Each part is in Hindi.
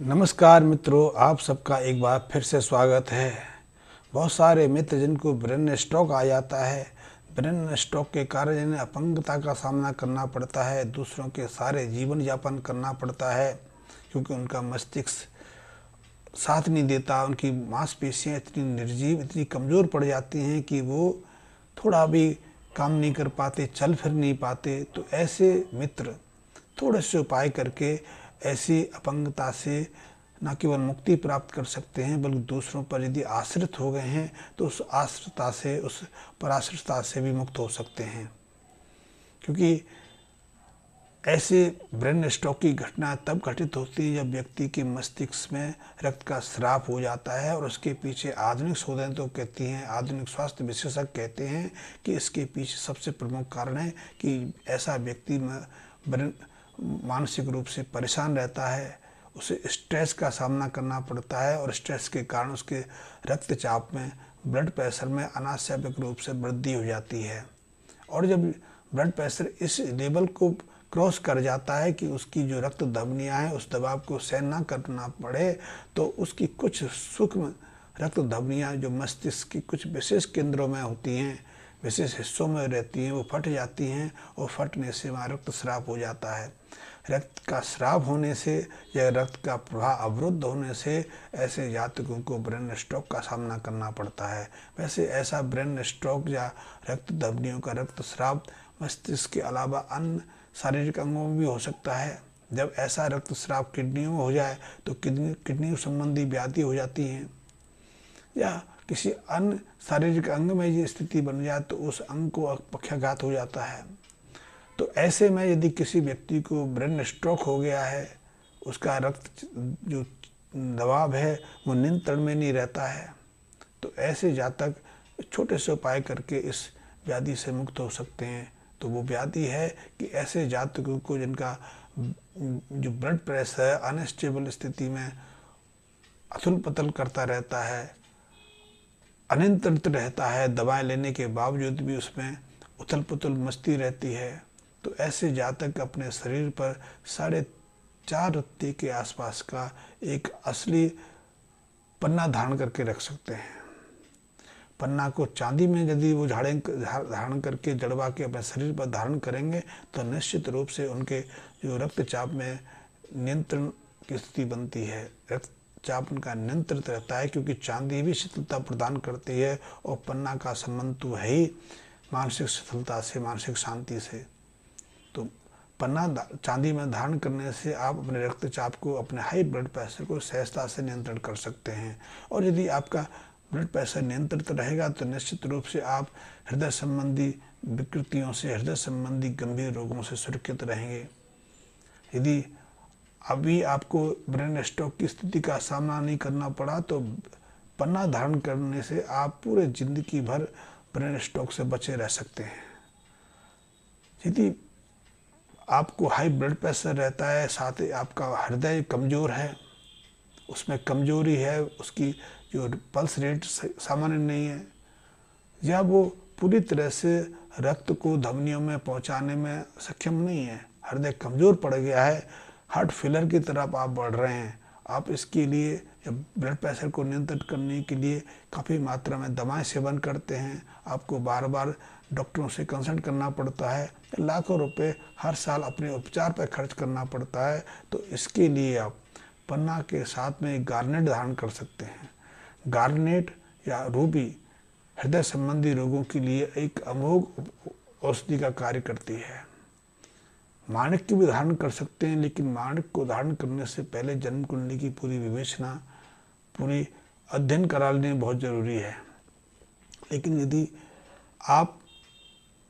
नमस्कार मित्रों, आप सबका एक बार फिर से स्वागत है। बहुत सारे मित्र जिनको ब्रेन स्ट्रोक आ जाता है, ब्रेन स्ट्रोक के कारण जिन्हें अपंगता का सामना करना पड़ता है, दूसरों के सारे जीवन यापन करना पड़ता है क्योंकि उनका मस्तिष्क साथ नहीं देता। उनकी मांसपेशियां इतनी निर्जीव, इतनी कमज़ोर पड़ जाती हैं कि वो थोड़ा भी काम नहीं कर पाते, चल फिर नहीं पाते। तो ऐसे मित्र थोड़े से उपाय करके ऐसी अपंगता से न केवल मुक्ति प्राप्त कर सकते हैं, बल्कि दूसरों पर यदि आश्रित हो गए हैं तो उस आश्रितता से, उस पराश्रितता से भी मुक्त हो सकते हैं। क्योंकि ऐसे ब्रेन स्ट्रोक की घटना तब घटित होती है जब व्यक्ति के मस्तिष्क में रक्त का स्राव हो जाता है, और उसके पीछे आधुनिक शोधें तो कहती हैं, आधुनिक स्वास्थ्य विशेषज्ञ कहते हैं कि इसके पीछे सबसे प्रमुख कारण है कि ऐसा व्यक्ति मानसिक रूप से परेशान रहता है, उसे स्ट्रेस का सामना करना पड़ता है, और स्ट्रेस के कारण उसके रक्तचाप में, ब्लड प्रेशर में अनावश्यक रूप से वृद्धि हो जाती है। और जब ब्लड प्रेशर इस लेवल को क्रॉस कर जाता है कि उसकी जो रक्त धमनियाँ हैं उस दबाव को सहन ना करना पड़े, तो उसकी कुछ सूक्ष्म रक्त धमनियाँ जो मस्तिष्क की कुछ विशेष केंद्रों में होती हैं, विशेष हिस्सों में रहती हैं, वो फट जाती हैं, और फटने से वहाँ रक्त स्राव हो जाता है। रक्त का स्राव होने से या रक्त का प्रवाह अवरुद्ध होने से ऐसे जातकों को ब्रेन स्ट्रोक का सामना करना पड़ता है। वैसे ऐसा ब्रेन स्ट्रोक या रक्त धमनियों का रक्त स्राव मस्तिष्क के अलावा अन्य शारीरिक अंगों में भी हो सकता है। जब ऐसा रक्त स्राव किडनियों में हो जाए तो किडनी संबंधी व्याधि हो जाती हैं, या किसी अन्य शारीरिक अंग में ये स्थिति बन जाए तो उस अंग को पक्षाघात हो जाता है। तो ऐसे में यदि किसी व्यक्ति को ब्रेन स्ट्रोक हो गया है, उसका रक्त जो दबाव है वो नियंत्रण में नहीं रहता है, तो ऐसे जातक छोटे से उपाय करके इस व्याधि से मुक्त हो सकते हैं। तो वो व्याधि है कि ऐसे जातकों को जिनका जो ब्लड प्रेशर अनस्टेबल स्थिति में अथल पथल करता रहता है, अनियंत्रित रहता है, दवाएं लेने के बावजूद भी उसमें उथल पुथल मचती रहती है, तो ऐसे जातक अपने शरीर पर 4.5 रत्ती के आसपास का एक असली पन्ना धारण करके रख सकते हैं। पन्ना को चांदी में यदि वो धारण करके जड़वा के अपने शरीर पर धारण करेंगे तो निश्चित रूप से उनके जो रक्तचाप में नियंत्रण की स्थिति बनती है, रक्तचाप उनका नियंत्रित रहता है, क्योंकि चांदी भी शीतलता प्रदान करती है, और पन्ना का संबंध तो है ही मानसिक शीतलता से, मानसिक शांति से। तो पन्ना चांदी में धारण करने से आप अपने रक्तचाप को, अपने हाई ब्लड प्रेशर को सहजता से नियंत्रण कर सकते हैं। और यदि आपका ब्लड प्रेशर नियंत्रित रहेगा तो निश्चित रूप से आप हृदय संबंधी विकृतियों से, हृदय संबंधी गंभीर रोगों से सुरक्षित रहेंगे। यदि अभी आपको ब्रेन स्ट्रोक की स्थिति का सामना नहीं करना पड़ा तो पन्ना धारण करने से आप पूरे जिंदगी भर ब्रेन स्ट्रोक से बचे रह सकते हैं। यदि आपको हाई ब्लड प्रेशर रहता है, साथ ही आपका हृदय कमज़ोर है, उसमें कमजोरी है, उसकी जो पल्स रेट सामान्य नहीं है, या वो पूरी तरह से रक्त को धमनियों में पहुंचाने में सक्षम नहीं है, हृदय कमज़ोर पड़ गया है, हार्ट फेलर की तरफ आप बढ़ रहे हैं, आप इसके लिए ब्लड प्रेशर को नियंत्रित करने के लिए काफ़ी मात्रा में दवाएं सेवन करते हैं, आपको बार बार डॉक्टरों से कंसल्ट करना पड़ता है, लाखों रुपए हर साल अपने उपचार पर खर्च करना पड़ता है, तो इसके लिए आप पन्ना के साथ में गार्नेट धारण कर सकते हैं। गार्नेट या रूबी हृदय संबंधी रोगों के लिए एक अमोघ औषधि का कार्य करती है। माणिक की भी धारण कर सकते हैं, लेकिन माणिक को धारण करने से पहले जन्म कुंडली की पूरी विवेचना, पूरी अध्ययन करा लेना बहुत ज़रूरी है। लेकिन यदि आप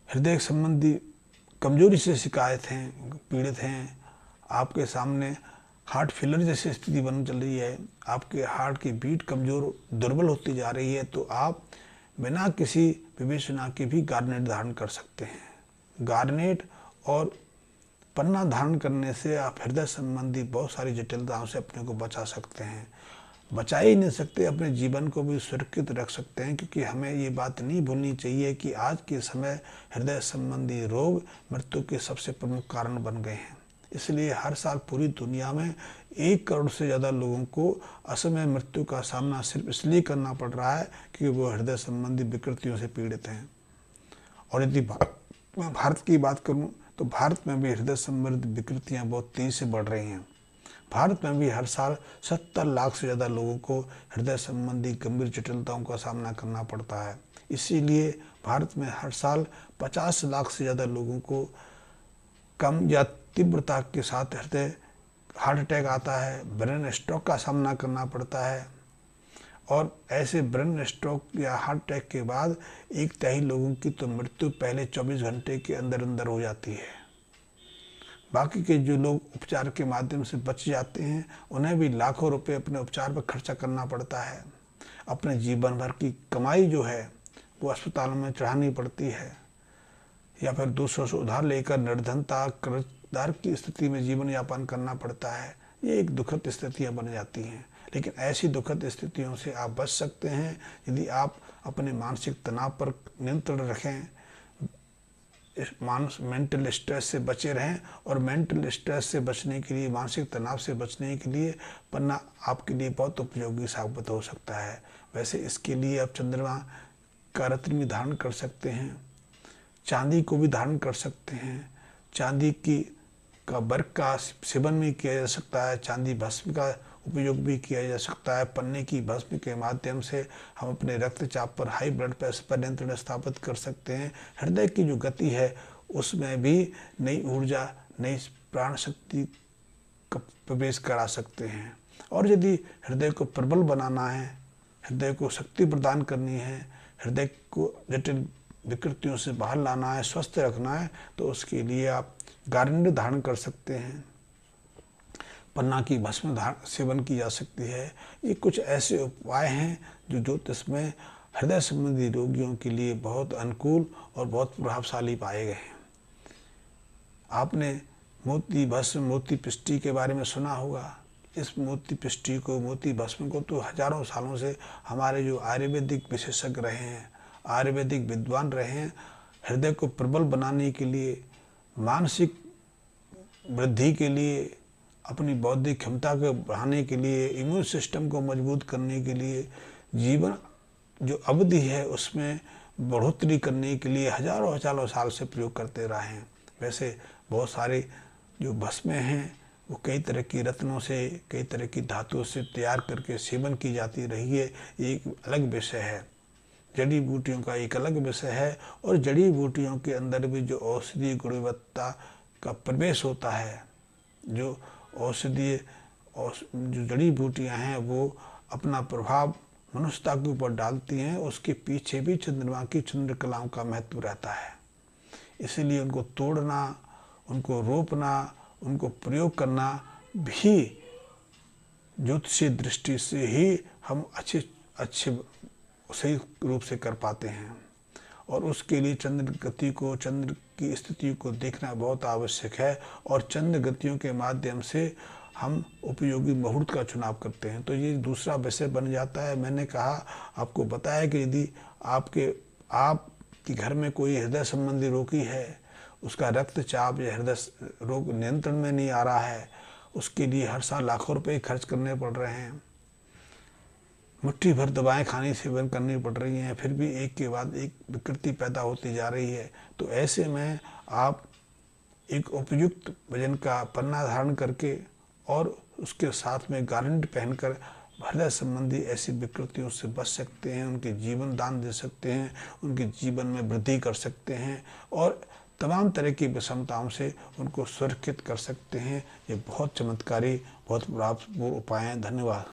हृदय संबंधी कमजोरी से शिकायत हैं, पीड़ित हैं, आपके सामने हार्ट फेलर जैसी स्थिति बन चल रही है, आपके हार्ट की बीट कमज़ोर, दुर्बल होती जा रही है, तो आप बिना किसी विवेचना के भी गार्नेट धारण कर सकते हैं। गार्नेट और पन्ना धारण करने से आप हृदय संबंधी बहुत सारी जटिलताओं से अपने को बचा सकते हैं। बचा ही नहीं सकते, अपने जीवन को भी सुरक्षित रख सकते हैं, क्योंकि हमें ये बात नहीं भूलनी चाहिए कि आज के समय हृदय संबंधी रोग मृत्यु के सबसे प्रमुख कारण बन गए हैं। इसलिए हर साल पूरी दुनिया में 1 करोड़ से ज़्यादा लोगों को असमय मृत्यु का सामना सिर्फ इसलिए करना पड़ रहा है क्योंकि वो हृदय संबंधी विकृतियों से पीड़ित हैं। और यदि मैं भारत की बात करूं तो भारत में भी हृदय संबंधी विकृतियां बहुत तेज़ी से बढ़ रही हैं। भारत में भी हर साल 70 लाख से ज़्यादा लोगों को हृदय संबंधी गंभीर जटिलताओं का सामना करना पड़ता है। इसीलिए भारत में हर साल 50 लाख से ज़्यादा लोगों को कम या तीव्रता के साथ हार्ट अटैक आता है, ब्रेन स्ट्रोक का सामना करना पड़ता है। और ऐसे ब्रेन स्ट्रोक या हार्ट अटैक के बाद 1/3 लोगों की तो मृत्यु पहले 24 घंटे के अंदर अंदर हो जाती है। बाकी के जो लोग उपचार के माध्यम से बच जाते हैं उन्हें भी लाखों रुपए अपने उपचार पर खर्चा करना पड़ता है। अपने जीवन भर की कमाई जो है वो अस्पतालों में चढ़ानी पड़ती है, या फिर दूसरों से उधार लेकर निर्धनता कर्जदार की स्थिति में जीवन यापन करना पड़ता है। ये एक दुखद स्थितियाँ बन जाती हैं। लेकिन ऐसी दुखद स्थितियों से आप बच सकते हैं यदि आप अपने मानसिक तनाव पर नियंत्रण रखें, मेंटल स्ट्रेस से बचे रहें। और मेंटल स्ट्रेस से बचने के लिए, मानसिक तनाव से बचने के लिए पन्ना आपके लिए बहुत उपयोगी साबित हो सकता है। वैसे इसके लिए आप चंद्रमा का रत्न भी धारण कर सकते हैं, चांदी को भी धारण कर सकते हैं। चांदी का वर्क का सेवन भी किया जा सकता है, चांदी भस्म का उपयोग भी किया जा सकता है। पन्ने की भस्म के माध्यम से हम अपने रक्तचाप पर, हाई ब्लड प्रेशर पर नियंत्रण स्थापित कर सकते हैं। हृदय की जो गति है उसमें भी नई ऊर्जा, नई प्राण शक्ति का प्रवेश करा सकते हैं। और यदि हृदय को प्रबल बनाना है, हृदय को शक्ति प्रदान करनी है, हृदय को जटिल विकृतियों से बाहर लाना है, स्वस्थ रखना है, तो उसके लिए आप गारंडी धारण कर सकते हैं। पन्ना की भस्म सेवन की जा सकती है। ये कुछ ऐसे उपाय हैं जो ज्योतिष में हृदय संबंधी रोगियों के लिए बहुत अनुकूल और बहुत प्रभावशाली पाए गए हैं। आपने मोती भस्म, मोती पिष्टी के बारे में सुना होगा। इस मोती पिष्टी को, मोती भस्म को तो हजारों सालों से हमारे जो आयुर्वेदिक विशेषज्ञ रहे हैं, आयुर्वेदिक विद्वान रहे हैं, हृदय को प्रबल बनाने के लिए, मानसिक वृद्धि के लिए, अपनी बौद्धिक क्षमता को बढ़ाने के लिए, इम्यून सिस्टम को मजबूत करने के लिए, जीवन जो अवधि है उसमें बढ़ोतरी करने के लिए हजारों हजारों साल से प्रयोग करते रहे हैं। वैसे बहुत सारे जो भस्में हैं वो कई तरह की रत्नों से, कई तरह की धातुओं से तैयार करके सेवन की जाती रही है। एक अलग विषय है। जड़ी बूटियों का एक अलग विषय है। और जड़ी बूटियों के अंदर भी जो औषधीय गुणवत्ता का प्रवेश होता है, जो औषधीय जो जड़ी बूटियाँ हैं वो अपना प्रभाव मनुष्यता के ऊपर डालती हैं, उसके पीछे भी चंद्रमा की चंद्रकलाओं का महत्व रहता है। इसीलिए उनको तोड़ना, उनको रोपना, उनको प्रयोग करना भी ज्योतिषीय दृष्टि से ही हम अच्छे सही रूप से कर पाते हैं। और उसके लिए चंद्र गति को, चंद्र की स्थिति को देखना बहुत आवश्यक है। और चंद्र गतियों के माध्यम से हम उपयोगी मुहूर्त का चुनाव करते हैं। तो ये दूसरा विषय बन जाता है। मैंने कहा, आपको बताया कि यदि आपके घर में कोई हृदय संबंधी रोगी है, उसका रक्तचाप या हृदय रोग नियंत्रण में नहीं आ रहा है, उसके लिए हर साल लाखों रुपए खर्च करने पड़ रहे हैं, मुट्ठी भर दवाएं खाने सेवन करनी पड़ रही हैं, फिर भी एक के बाद एक विकृति पैदा होती जा रही है, तो ऐसे में आप एक उपयुक्त वजन का पन्ना धारण करके और उसके साथ में गारंटी पहनकर हृदय संबंधी ऐसी विकृतियों से बच सकते हैं, उनके जीवन दान दे सकते हैं, उनके जीवन में वृद्धि कर सकते हैं और तमाम तरह की विषमताओं से उनको सुरक्षित कर सकते हैं। ये बहुत चमत्कारी, बहुत प्रभावपूर्ण उपाय हैं। धन्यवाद।